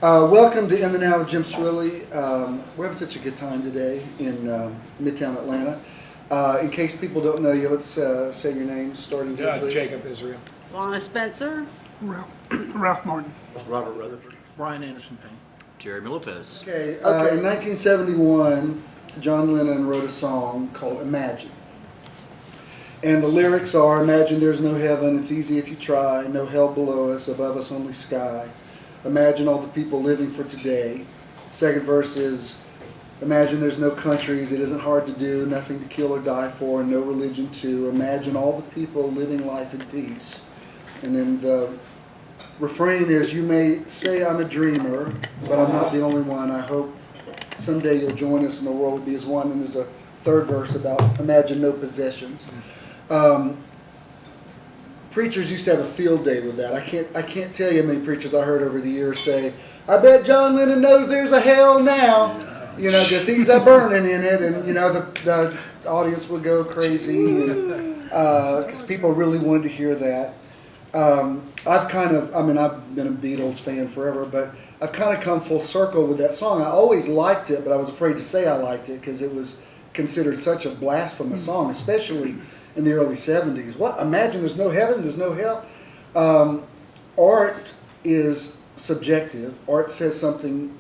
Welcome to In the Now with Jim Swilley. We're having such a good time today in Midtown Atlanta. In case people don't know you, let's say your name, starting here, please. Jacob Israel. Lonna Spencer. Ralph Martin. Robert Rutherford. Brian Anderson-Payne. Jeremy Lopez. Okay, in 1971, John Lennon wrote a song called Imagine. And the lyrics are, imagine there's no heaven, it's easy if you try, no hell below us, above us only sky. Imagine all the people living for today. Second verse is, imagine there's no countries, it isn't hard to do, nothing to kill or die for, and no religion too. Imagine all the people living life in peace. And then the refrain is, you may say I'm a dreamer, but I'm not the only one. I hope someday you'll join us and the world will be as one. And there's a third verse about imagine no possessions. Preachers used to have a field day with that. I can't tell you how many preachers I heard over the years say, I bet John Lennon knows there's a hell now. You know, because he's a burning in it. And, you know, the audience would go crazy because people really wanted to hear that. I've been a Beatles fan forever, but I've kind of come full circle with that song. I always liked it, but I was afraid to say I liked it because it was considered such a blasphemous song, especially in the early 70s. What? Imagine there's no heaven, there's no hell. Art is subjective. Art says something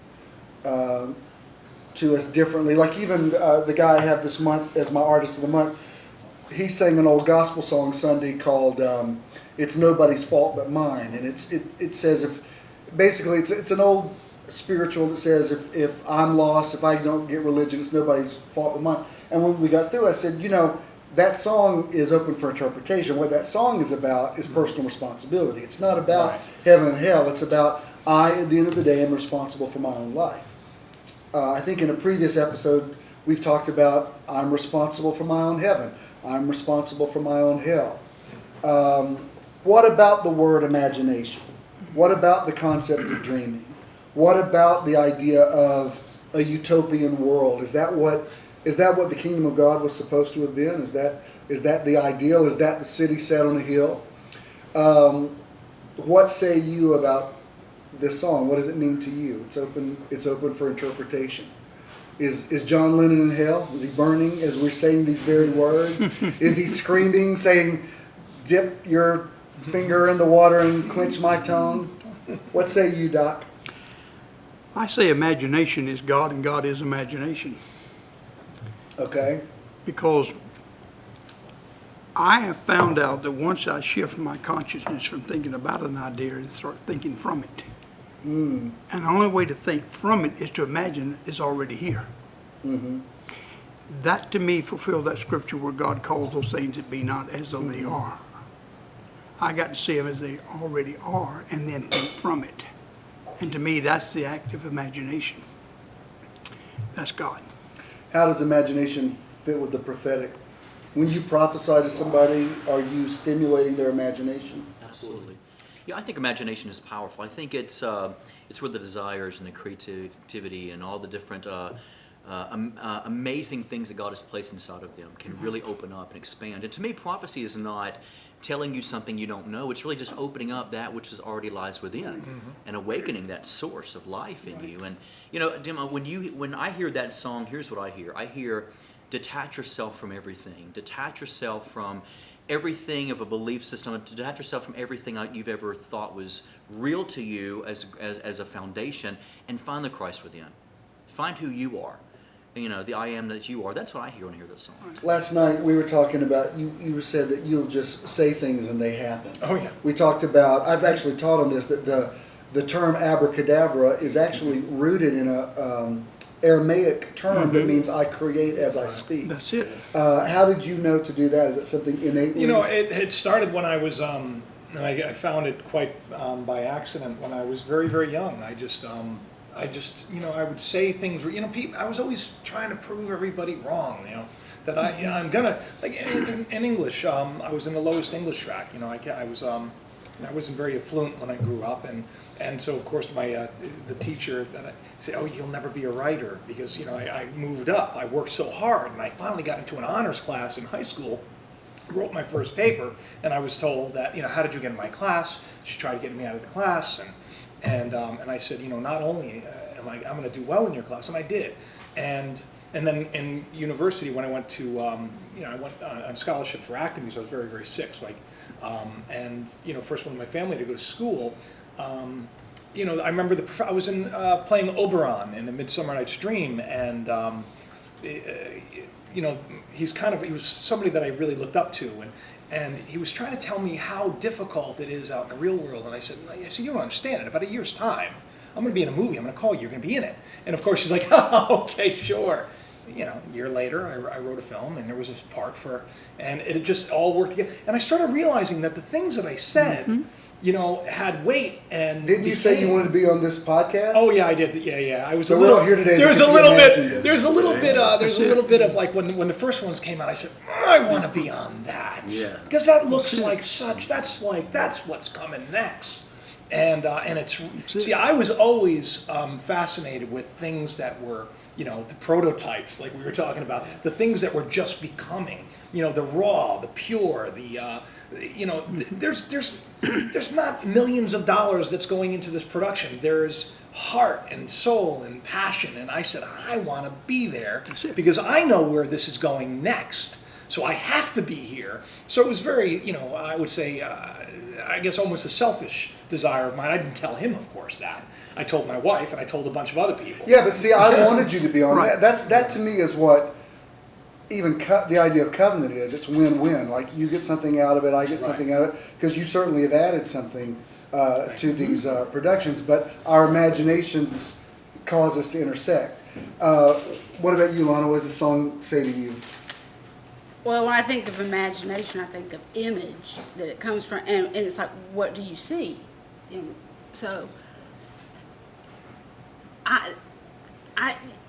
to us differently. Like even the guy I have this month as my artist of the month, he sang an old gospel song Sunday called "It's Nobody's Fault But Mine," and it says it's an old spiritual that says if I'm lost, if I don't get religion, it's nobody's fault but mine. And when we got through, I said, you know, that song is open for interpretation. What that song is about is personal responsibility. It's not about heaven and hell. It's about I, at the end of the day, am responsible for my own life. I think in a previous episode, we've talked about I'm responsible for my own heaven. I'm responsible for my own hell. What about the word imagination? What about the concept of dreaming? What about the idea of a utopian world? Is that what the kingdom of God was supposed to have been? Is that the ideal? Is that the city set on a hill? What say you about this song? What does it mean to you? It's open for interpretation. Is John Lennon in hell? Is he burning as we're saying these very words? Is he screaming, saying, dip your finger in the water and quench my tongue? What say you, Doc? I say imagination is God and God is imagination. Okay. Because I have found out that once I shift my consciousness from thinking about an idea and start thinking from it. And the only way to think from it is to imagine it's already here. Mm-hmm. That to me fulfilled that scripture where God calls those things that be not as though they are. I got to see them as they already are and then think from it. And to me, that's the act of imagination. That's God. How does imagination fit with the prophetic? When you prophesy to somebody, are you stimulating their imagination? Absolutely. Yeah, I think imagination is powerful. I think it's where the desires and the creativity and all the different amazing things that God has placed inside of them can really open up and expand. And to me, prophecy is not telling you something you don't know. It's really just opening up that which is already lies within and awakening that source of life in you. And you know, Dim, when I hear that song, here's what I hear. I hear detach yourself from everything. Detach yourself from everything of a belief system. Detach yourself from everything you've ever thought was real to you as a foundation, and find the Christ within. Find who you are. You know, the I am that you are. That's what I hear when I hear this song. Last night we were talking about, you said that you'll just say things when they happen. Oh, yeah. We talked about, I've actually taught on this, that the term abracadabra is actually rooted in a Aramaic term that means I create as I speak. That's it. How did you know to do that? Is it something innately? You know, it started when I was, and I found it quite by accident when I was very, very young. I just, I would say things. You know, I was always trying to prove everybody wrong. You know, that I'm gonna like in English. I was in the lowest English track. You know, I wasn't very affluent when I grew up, and so of course my the teacher that I said, oh, you'll never be a writer because I moved up. I worked so hard, and I finally got into an honors class in high school. Wrote my first paper, and I was told that how did you get in my class? She tried to get me out of the class, and And I said, not only I'm going to do well in your class, and I did. And then in university, when I went to, I went on scholarship for acting because I was very, very sick. So first one in my family to go to school. I remember I was playing Oberon in A Midsummer Night's Dream, and he was somebody that I really looked up to, and he was trying to tell me how difficult it is out in the real world. And I said, you don't understand. In about a year's time, I'm going to be in a movie. I'm going to call you. You're going to be in it. And of course, she's like, oh, okay, sure. A year later, I wrote a film, and there was this part and it just all worked together. And I started realizing that the things that I said, had weight. And didn't you say you wanted to be on this podcast? Oh yeah, I did. Yeah. I was so a little. We're all here today. There's a little bit. There's a little bit. There's a little bit of like when the first ones came out. I said, I want to be on that. Yeah. Because that looks like such. That's what's coming next. And I was always fascinated with things that were, the prototypes, like we were talking about, the things that were just becoming, the raw, the pure, there's not millions of dollars that's going into this production. There's heart and soul and passion. And I said, I want to be there because I know where this is going next. So I have to be here. So it was very, I would say, I guess almost a selfish desire of mine. I didn't tell him, of course, that. I told my wife, and I told a bunch of other people. Yeah, but see, I wanted you to be on that. That to me is what even the idea of covenant is. It's win-win. Like you get something out of it, I get something out of it, because you certainly have added something to these productions, but our imaginations cause us to intersect. What about you, Lonna? What does the song say to you? Well, when I think of imagination, I think of image that it comes from, and it's like, what do you see? So,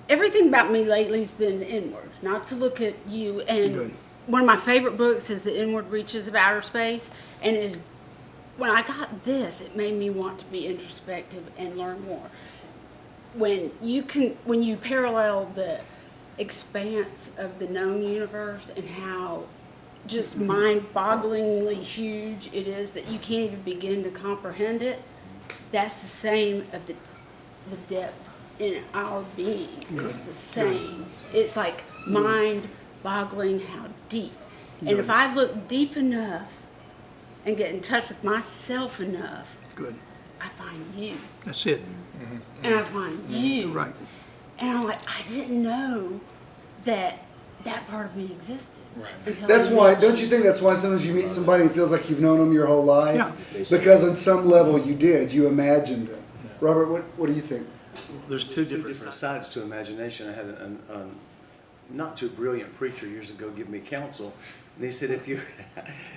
everything about me lately has been inward, not to look at you. And Good. One of my favorite books is The Inward Reaches of Outer Space, and when I got this, it made me want to be introspective and learn more. When you parallel the expanse of the known universe and how just mind-bogglingly huge it is that you can't even begin to comprehend it, that's the same of the depth in our being. It's the same. It's like mind-boggling how deep. And if I look deep enough and get in touch with myself enough, I find you. That's it. And I find you. Right. And I'm like, I didn't know that part of me existed. Right. That's why, don't you think that's why sometimes you meet somebody and it feels like you've known them your whole life? Yeah. Because on some level you did, you imagined them. Robert, what do you think? There's two different sides to imagination. I had a not too brilliant preacher years ago give me counsel, and he said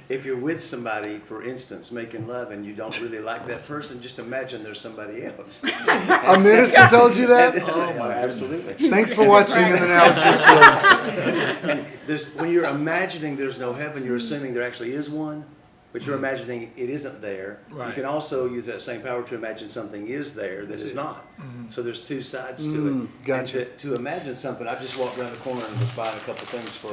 if you're with somebody, for instance, making love, and you don't really like that person, just imagine there's somebody else. A minister told you that? Absolutely. Thanks for watching In and Out. When you're imagining there's no heaven, you're assuming there actually is one, but you're imagining it isn't there. Right. You can also use that same power to imagine something is there that is not. So there's two sides to it. Gotcha. And to imagine something, I just walked around the corner and was buying a couple things for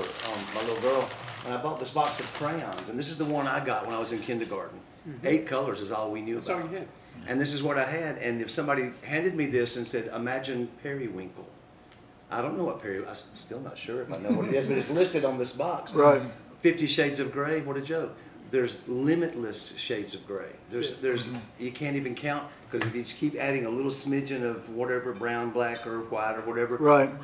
my little girl, and I bought this box of crayons, and this is the one I got when I was in kindergarten. 8 colors is all we knew about. That's all you had. And this is what I had, and if somebody handed me this and said, imagine periwinkle. I don't know what periwinkle, I'm still not sure if I know what it is, but it's listed on this box. Right. 50 Shades of Gray, what a joke. There's limitless shades of gray. There's you can't even count, because if you just keep adding a little smidgen of whatever, brown, black, or white, or whatever,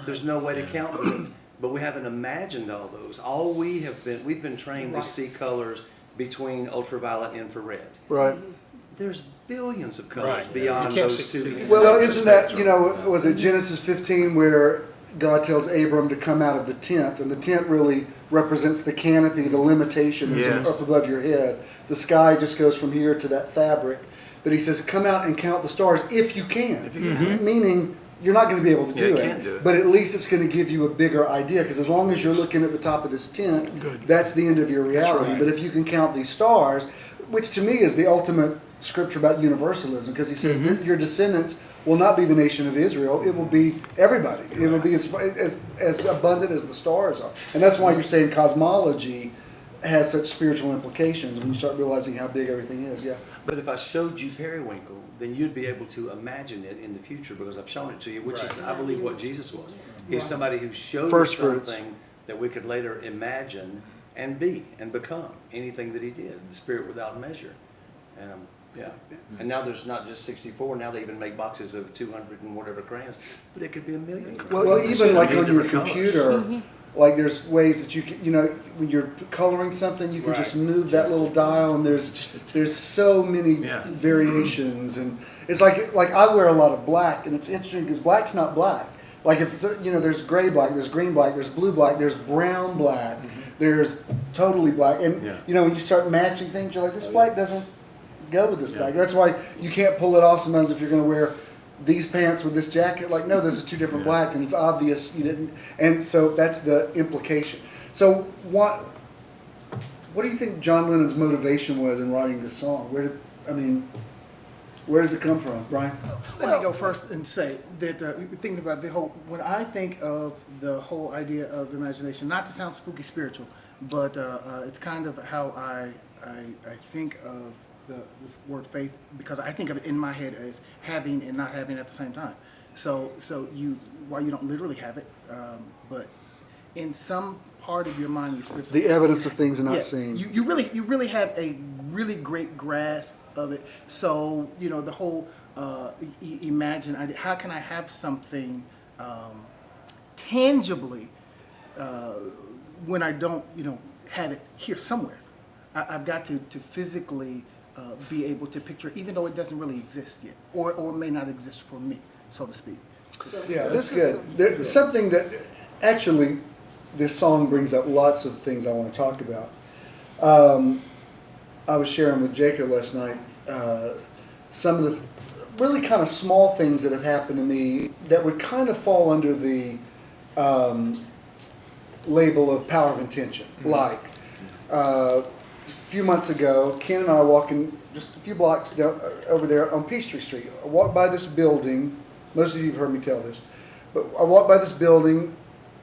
there's no way to count them. But we haven't imagined all those. All we've been trained to see colors between ultraviolet and infrared. Right. There's billions of colors Right. beyond You can't those see- two. Well, isn't that, was it Genesis 15 where God tells Abram to come out of the tent, and the tent really represents the canopy, the limitation that's up above your head. The sky just goes from here to that fabric. But he says, come out and count the stars if you can. Meaning, you're not going to be able to do it. But at least it's going to give you a bigger idea, because as long as you're looking at the top of this tent, that's the end of your reality. But if you can count these stars, which to me is the ultimate scripture about universalism, because he says that your descendants will not be the nation of Israel. It will be everybody. It will be as abundant as the stars are. And that's why you're saying cosmology has such spiritual implications when you start realizing how big everything is. Yeah. But if I showed you periwinkle, then you'd be able to imagine it in the future because I've shown it to you, which is, I believe, what Jesus was. He's somebody who showed First us fruits. something that we could later imagine and be and become anything that he did, the spirit without measure. And yeah. And now there's not just 64, now they even make boxes of 200 and whatever crayons, but it could be a million. Well, even like on your Different colors. computer, like there's ways that you can, when you're coloring something, you can just move that little dial, and there's so many variations, and it's like I wear a lot of black, and it's interesting because black's not black. Like if it's, there's gray black, there's green black, there's blue black, there's brown black, there's totally black, and when you start matching things, you're like, this black doesn't go with this black. That's why you can't pull it off sometimes if you're going to wear these pants with this jacket. Like, no, those are two different blacks, and it's obvious you didn't. And so that's the implication. So what do you think John Lennon's motivation was in writing this song? Where does it come from, Brian? Let me go first and say that thinking about when I think of the whole idea of imagination, not to sound spooky spiritual, but it's kind of how I think of the word faith, because I think of it in my head as having and not having at the same time. So while you don't literally have it, but in some part of your mind, your spirit, The evidence of things not seen. you really have a really great grasp of it. So the whole imagine. How can I have something tangibly when I don't have it here somewhere? I've got to physically be able to picture, even though it doesn't really exist yet, or may not exist for me, so to speak. Yeah, that's good. There's something that actually this song brings up lots of things I want to talk about. I was sharing with Jacob last night some of the really kind of small things that have happened to me that would kind of fall under the label of power of intention. Like a few months ago, Ken and I were walking just a few blocks down over there on Peachtree Street. I walked by this building. Most of you have heard me tell this, but I walked by this building.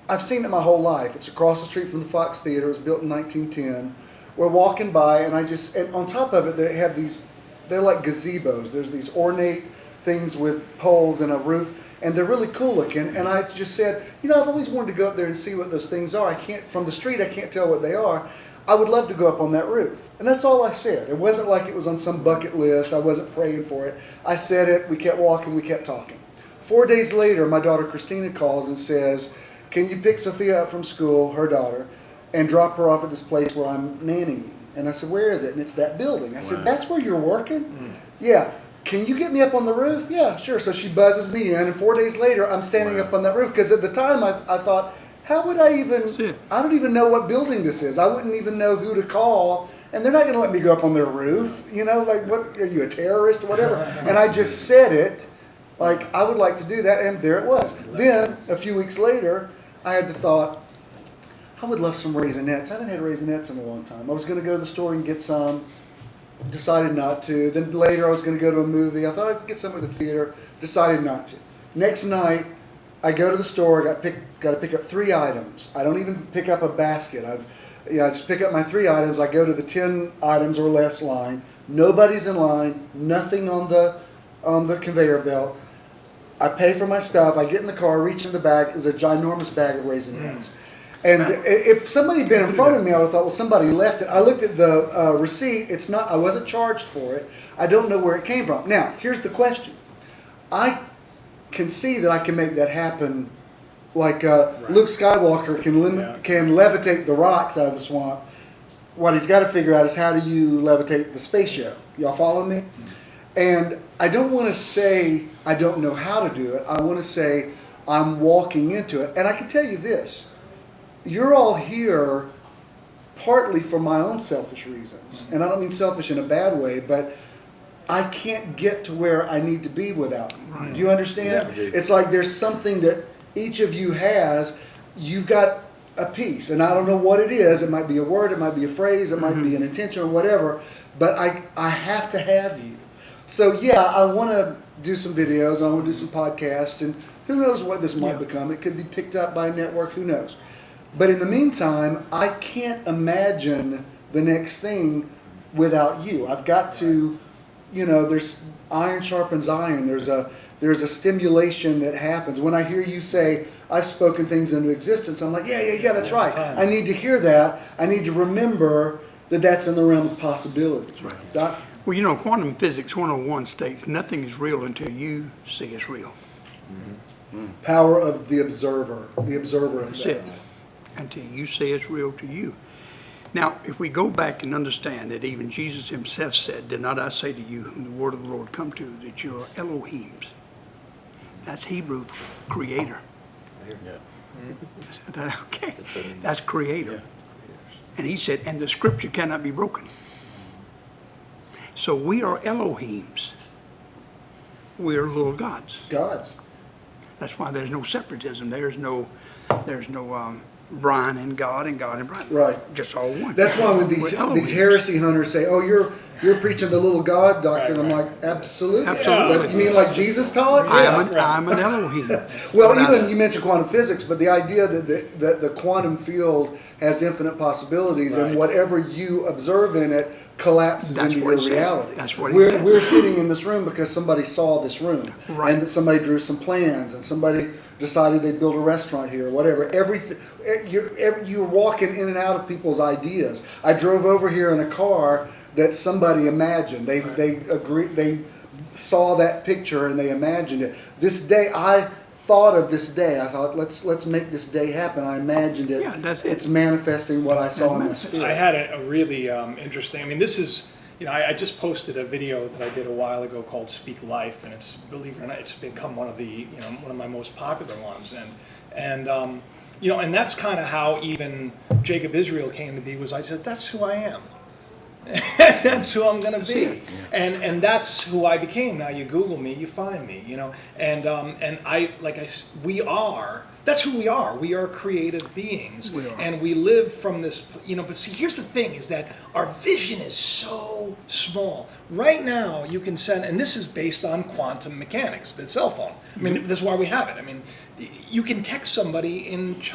I've seen it my whole life. It's across the street from the Fox Theater. It was built in 1910. We're walking by, and and on top of it, they have they're like gazebos. There's these ornate things with poles and a roof, and they're really cool looking. And I just said, I've always wanted to go up there and see what those things are. From the street, I can't tell what they are. I would love to go up on that roof. And that's all I said. It wasn't like it was on some bucket list. I wasn't praying for it. I said it. We kept walking. We kept talking. 4 days later, my daughter Christina calls and says, can you pick Sophia up from school, her daughter, and drop her off at this place where I'm nannying? And I said, where is it? And it's that building. I said, that's where you're working? Yeah. Can you get me up on the roof? Yeah, sure. So she buzzes me in, and 4 days later, I'm standing up on that roof. Because at the time, I thought, how would I don't even know what building this is. I wouldn't even know who to call. And they're not going to let me go up on their roof. Like, what, are you a terrorist or whatever? And I just said it, like, I would like to do that, and there it was. Then, a few weeks later, I had the thought, I would love some Raisinets. I haven't had Raisinets in a long time. I was going to go to the store and get some. Decided not to. Then later I was going to go to a movie. I thought I'd get some at the theater. Decided not to. Next night, I go to the store. Got to pick up 3 items. I don't even pick up a basket. I just pick up my 3 items. I go to the 10 items or less line. Nobody's in line. Nothing on the conveyor belt. I pay for my stuff. I get in the car, reach in the bag. There's a ginormous bag of Raisinets. And if somebody had been in front of me, I would have thought, well, somebody left it. I looked at the receipt. It's not. I wasn't charged for it. I don't know where it came from. Now, here's the question. I can see that I can make that happen. Like Luke Skywalker can levitate the rocks out of the swamp. What he's got to figure out is how do you levitate the spaceship. Y'all follow me? And I don't want to say I don't know how to do it. I want to say I'm walking into it. And I can tell you this. You're all here partly for my own selfish reasons. And I don't mean selfish in a bad way, but I can't get to where I need to be without them. Right. Do you understand? Yeah, it's like there's something that each of you has. You've got a piece, and I don't know what it is. It might be a word, it might be a phrase, it might be an intention or whatever, but I have to have you. So yeah, I want to do some videos, I want to do some podcasts, and who knows what this might become. It could be picked up by a network, who knows. But in the meantime, I can't imagine the next thing without you. I've got to, there's iron sharpens iron. There's a stimulation that happens. When I hear you say, I've spoken things into existence, I'm like, yeah, that's right. I need to hear that. I need to remember that that's in the realm of possibilities. Right. Well, quantum physics 101 states nothing is real until you see it's real. Power of the observer That's effect. it. Until you say it's real to you. Now, if we go back and understand that even Jesus himself said, did not I say to you whom the word of the Lord come to, that you are Elohims. That's Hebrew for creator. Okay, that's creator. And he said, and the scripture cannot be broken. So we are Elohims. We are little gods. Gods. That's why there's no separatism. There's no Brian and God and Brian. Right. Just all one. That's why when We're these Elohims. heresy hunters say, "Oh, you're preaching the little God doctrine," I'm like, absolutely. Absolutely. You mean like Jesus taught? I'm an Elohim. Well, But even you mentioned quantum physics, but the idea that the quantum field has infinite possibilities, and whatever you observe in it collapses That's into what your it says. reality. That's what it we're, says. we're sitting in this room because somebody saw this room, Right. and that somebody drew some plans, and somebody decided they'd build a restaurant here or whatever. Everything you're walking in and out of people's ideas. I drove over here in a car that somebody imagined. They saw that picture and they imagined it. This day, I thought of this day. I thought, let's make this day happen. I imagined it. Yeah, that's it. It's manifesting what I saw in my spirit. I had a really interesting, this is, I just posted a video that I did a while ago called Speak Life, and it's, believe it or not, it's become one of the, one of my most popular ones. And that's kind of how even Jacob Israel came to be, was I said, that's who I am. That's who I'm going to be, and that's who I became. Now you Google me, you find me, and we are. That's who we are. We are creative beings, and we live from this. But see, here's the thing: is that our vision is so small. Right now, you can send, and this is based on quantum mechanics, the cell phone. This is why we have it. You can text somebody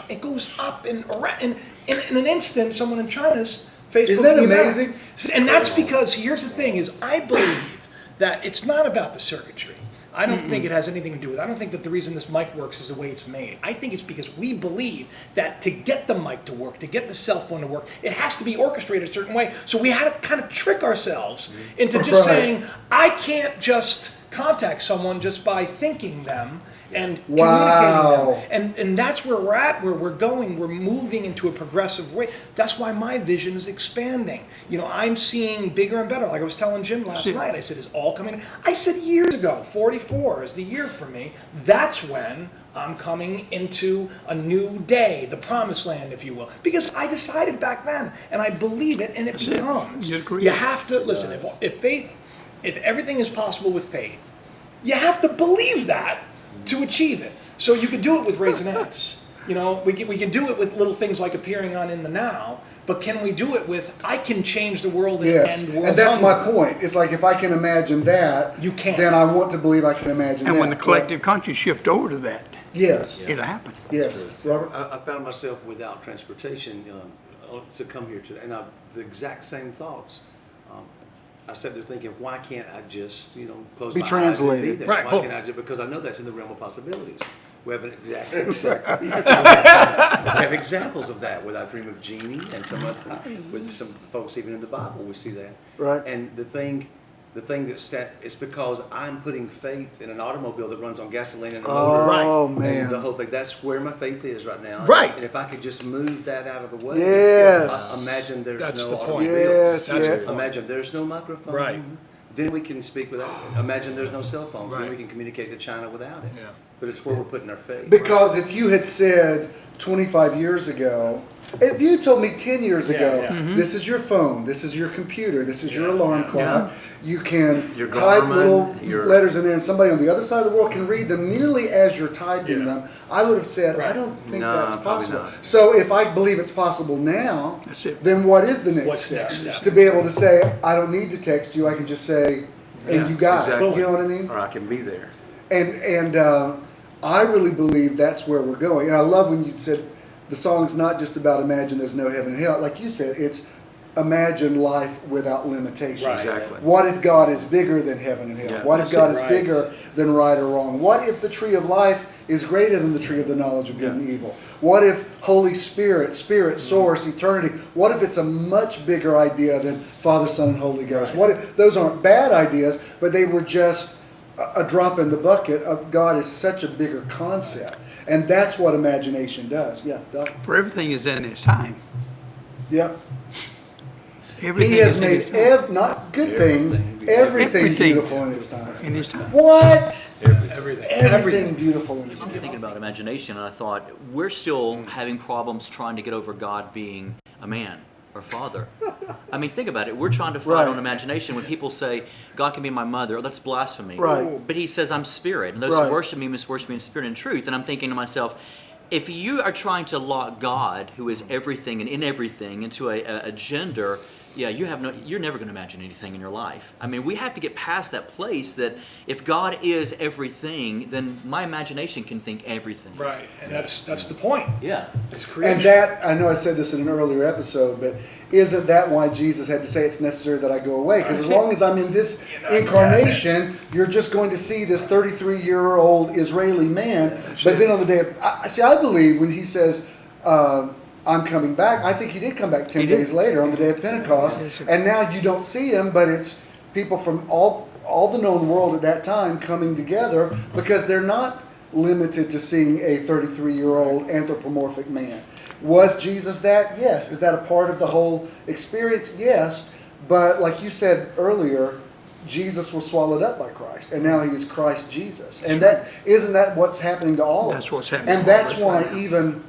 it goes up in an instant. Someone in China's Facebook. Isn't that amazing? And that's because, here's the thing, is I believe that it's not about the circuitry. I don't think it has anything to do with it. I don't think that the reason this mic works is the way it's made. I think it's because we believe that to get the mic to work, to get the cell phone to work, it has to be orchestrated a certain way. So we had to kind of trick ourselves into just saying, I can't just contact someone just by thinking them and communicating them. And that's where we're at, where we're going. We're moving into a progressive way. That's why my vision is expanding. I'm seeing bigger and better. Like I was telling Jim last night, I said, it's all coming. I said years ago, 44 is the year for me. That's when I'm coming into a new day, the promised land, if you will. Because I decided back then, and I believe it, and it becomes. You have to, listen, if everything is possible with faith, you have to believe that to achieve it. So you can do it with Raisinets. We can do it with little things like appearing on In the Now, but can we do it with, I can change the world and end world and that's hunger? my point. It's like, if I can imagine that, You can. then I want to believe I can imagine that. And when the collective conscious shift over to that, Yes. it'll happen. Yes. Robert? I found myself without transportation to come here today, and the exact same thoughts. I sat there thinking, why can't I just, close Be my translated. eyes and be there? Right, Why boom. can't I just, because I know that's in the realm of possibilities. We have we have examples of that with our dream of Genie and with some folks even in the Bible we see that. Right. And the thing that's set is because I'm putting faith in an automobile that runs on gasoline and a motor. Oh, And man. the whole thing. That's where my faith is right now. Right. And if I could just move that out of the way. Yes. Imagine there's That's no the point. automobile. Yes, That's yeah. the point. Imagine there's no microphone. Right. Then we can speak without it. Imagine there's no cell phones. Right. Then we can communicate to China without it. Yeah. But it's where we're putting our faith. Because if you had said 25 years ago, if you told me 10 years ago, yeah. this is your phone, this is your computer, this is your alarm clock, you can Your type Garmin, little your- letters in there and somebody on the other side of the world can read them nearly as you're typing Yeah. them, I would have said, I Right. don't think No, that's probably possible. not. So if I believe it's possible now, That's it. then what is the next What's step? next step? To be able to say, I don't need to text you, I can just say, and you got exactly. it. You know what I mean? Or I can be there. And I really believe that's where we're going. And I love when you said the song's not just about imagine there's no heaven and hell. Like you said, it's imagine life without limitations. Right. Exactly. What if God is bigger than heaven and hell? Yeah. What if God is Right. bigger than right or wrong? What if the tree of life is greater than the tree of the knowledge of good and evil? What if Holy Spirit, source, eternity, what if it's a much bigger idea than Father, Son, and Holy Ghost? What if those aren't bad ideas, but they were just a drop in the bucket of God is such a bigger concept. And that's what imagination does. Yeah, Doc? For everything is in its time. Yep. Everything He has is in made its time. not good things, everything Everything. beautiful in its time. In its time. What? Everything. Everything beautiful in its I was time. thinking about imagination, and I thought we're still having problems trying to get over God being a man or father. I mean, think about it. We're trying to fight Right. on imagination. When people say God can be my mother, oh, that's blasphemy. Right. But He says I'm spirit, and those Right. who worship Me must worship Me in spirit and truth. And I'm thinking to myself, if you are trying to lock God, who is everything and in everything, into a gender, yeah, you're never going to imagine anything in your life. I mean, we have to get past that place that if God is everything, then my imagination can think everything. Right, and that's the point. Yeah. It's creation. And that, I know I said this in an earlier episode, but isn't that why Jesus had to say it's necessary that I go away? Because as long as I'm in this incarnation, you're just going to see this 33-year-old Israeli man. But then on the day of, I believe when he says, I'm coming back, I think he did come back 10 days later on the day of Pentecost. And now you don't see him, but it's people from all the known world at that time coming together because they're not limited to seeing a 33-year-old anthropomorphic man. Was Jesus that? Yes. Is that a part of the whole experience? Yes. But like you said earlier, Jesus was swallowed up by Christ, and now he is Christ Jesus. And that isn't that what's happening to all of us? That's what's happening And to all of that's us why right now. even,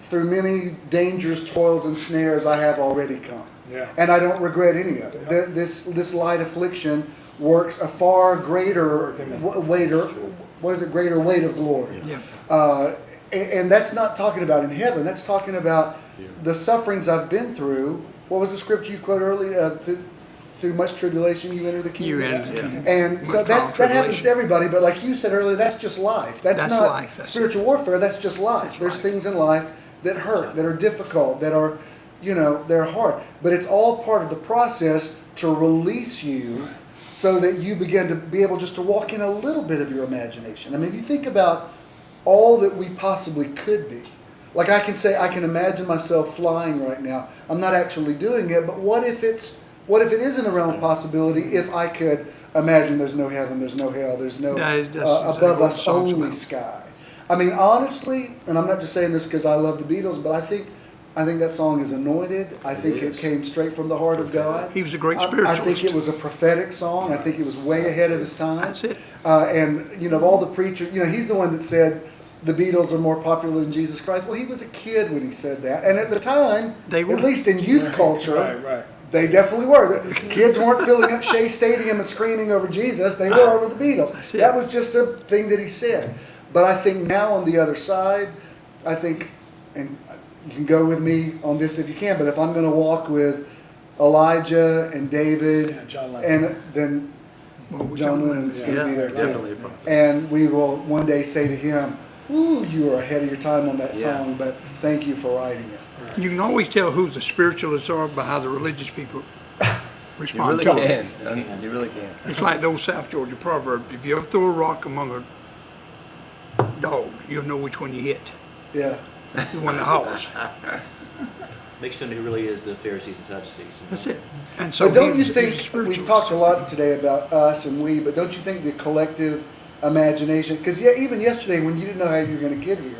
through many dangers, toils, and snares, I have already come. Yeah. And I don't regret any of it. This light affliction works a far greater weight of glory. Yeah. And that's not talking about in heaven. That's talking about the sufferings I've been through. What was the scripture you quoted earlier? Through much tribulation you enter the kingdom. You enter the kingdom. And so Much that happens tribulation. to everybody. But like you said earlier, that's just life. That's That's not life, that's spiritual warfare. That's just life. That's There's life. things in life that hurt, that are difficult, that are, they're hard. But it's all part of the process to release you so that you begin to be able just to walk in a little bit of your imagination. I mean, if you think about all that we possibly could be. Like I can say, I can imagine myself flying right now. I'm not actually doing it, but what if it is in the realm of possibility if I could imagine there's no heaven, there's no hell, there's no That's above what us the song's only about. sky. I mean, honestly, and I'm not just saying this because I love the Beatles, but I think that song is anointed. I think it came straight from the heart of God. He was a great I spiritualist. think it was a prophetic song. I think it was way ahead of his time. That's it. And of all the preachers, he's the one that said the Beatles are more popular than Jesus Christ. Well, he was a kid when he said that, and at the time, They were. at least in youth culture, Right. they definitely were. The kids weren't filling up Shea Stadium and screaming over Jesus. They were over the Beatles. That's it. That was just a thing that he said. But I think now on the other side, I think, and you can go with me on this if you can, but if I'm going to walk with Elijah and David, Yeah, John Lennon. and then Well, John Lennon is going to be there definitely a too. prophet. And we will one day say to him, ooh, you were ahead of your time on that Yeah. song, but thank you for writing it. You can always tell who the spiritualists are by how the religious people You respond really to it. can. You really can. It's like the old South Georgia proverb, if you ever throw a rock among a dog, you'll know which one you hit. Yeah. The one that hollers. Makes you know who really is the Pharisees and Sadducees. That's it. And so But don't you he's a think, we've spiritualist. talked a lot today about us and we, but don't you think the collective imagination, because even yesterday when you didn't know how you were going to get here,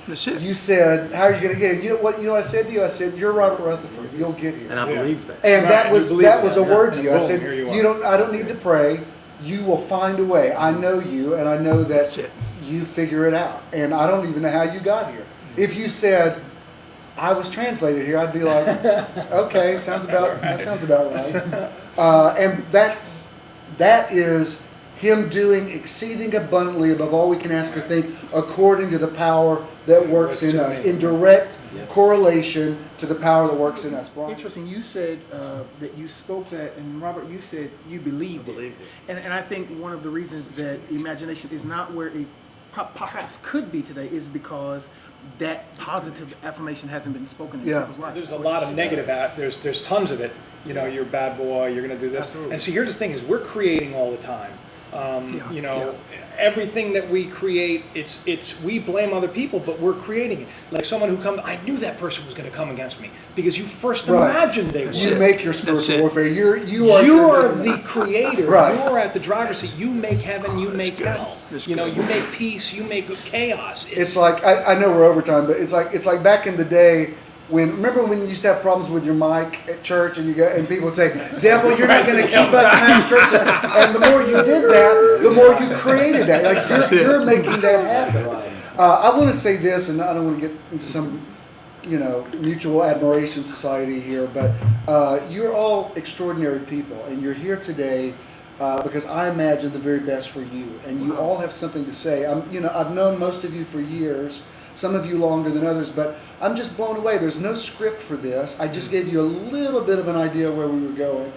That's it. you said, how are you going to get here? You know what I said to you? I said, you're Robert Rutherford. You'll get here. And I Yeah. believe that. And Right, that you was believe that was a that. word to you. I Boom, said, here you are. I don't need to pray. You will find a way. I know you, and I know that That's it. you figure it out. And I don't even know how you got here. If you said, I was translated here, I'd be like, okay, that sounds about right. And that is him doing exceeding abundantly above all we can ask or think, according to the power that works in us, in direct correlation to the power that works in us. Brian? Interesting. You said that you spoke that, and Robert, you said you believed it. And I think one of the reasons that imagination is not where it perhaps could be today is because that positive affirmation hasn't been spoken in Yeah. people's lives. There's a lot of negative, there's tons of it. You know, you're a bad boy, you're gonna do this. Absolutely. And see, here's the thing is, we're creating all the time. Yeah, You know, everything that we create, we blame other people, but we're creating it. Like someone who comes, I knew that person was gonna come against me, because you first Right. imagined they would. You make your That's spiritual it. warfare. You You're are the creator. Right. You're at the driver's seat. You make heaven, you make hell. That's You know, good. you make peace, you make chaos. It's like I know we're over time, but it's like back in the day remember when you used to have problems with your mic at church and people would say, "Devil, you're not going to keep us from having church." And the more you did that, the more you created that. Like you're making that happen. I want to say this, and I don't want to get into some mutual admiration society here, but you're all extraordinary people, and you're here today because I imagine the very best for you, and you all have something to say. I've known most of you for years, some of you longer than others, but I'm just blown away. There's no script for this. I just gave you a little bit of an idea where we were going.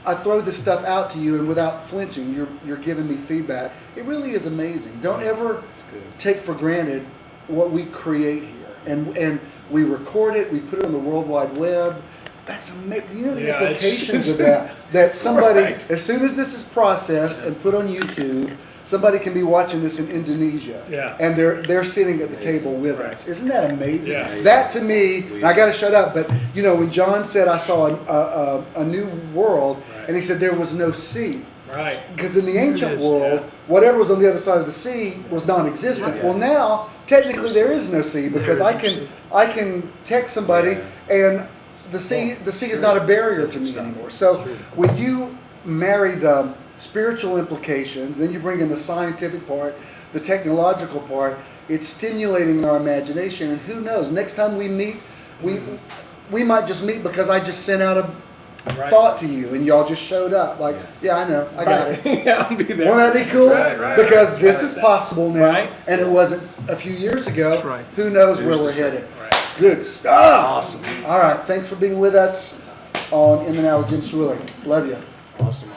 I throw this stuff out to you, and without flinching, you're giving me feedback. It really is amazing. Don't ever take for granted what we create here, and we record it. We put it on the World Wide Web. That's amazing. You know the implications of that. That somebody, Right. as soon as this is processed and put on YouTube, somebody can be watching this in Indonesia, and they're sitting at the table with us. Isn't that amazing? Yeah. That to me, and I got to shut up. But when John said I saw a new world, and he said there was no sea. Right. Because in the ancient world, whatever was on the other side of the sea was non-existent. Well, now technically there is no sea because I can text somebody, and the sea is not a barrier to me anymore. So when you marry the spiritual implications, then you bring in the scientific part, the technological part, it's stimulating our imagination, and who knows, next time we meet, we might just meet because I just sent out a thought to you and y'all just showed up like, yeah, I know, I got it. Yeah, I'll be there. Won't that be cool? Right. Because this is possible now, Right. and it wasn't a few years ago. That's right. Who knows where we're headed. Right. Good stuff. Awesome. All right, thanks for being with us on In the Now with Jim Swilley. Love you. Awesome.